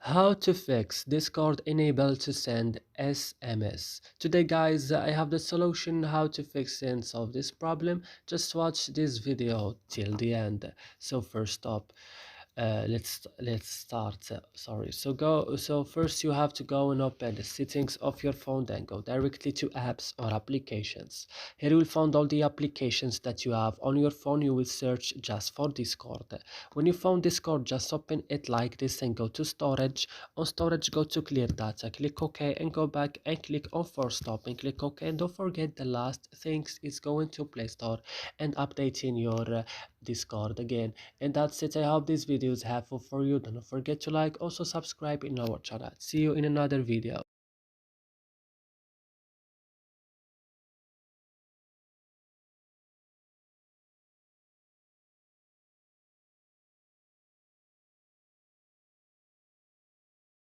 How to fix Discord enable to send SMS. Today guys, I have the solution how to fix and solve this problem. Just watch this video till the end. So first up, let's start. Sorry. So first you have to go and open the settings of your phone, then go directly to apps or applications. Here you will find all the applications that you have on your phone. You will search just for Discord. When you found Discord, just open it like this and go to storage. On storage, go to clear data, click OK and go back and click on force stop and click OK. And don't forget the last things is going to Play Store and updating your Discord again. And that's it. I hope this video is helpful for you. Don't forget to like, also subscribe in our channel. See you in another video.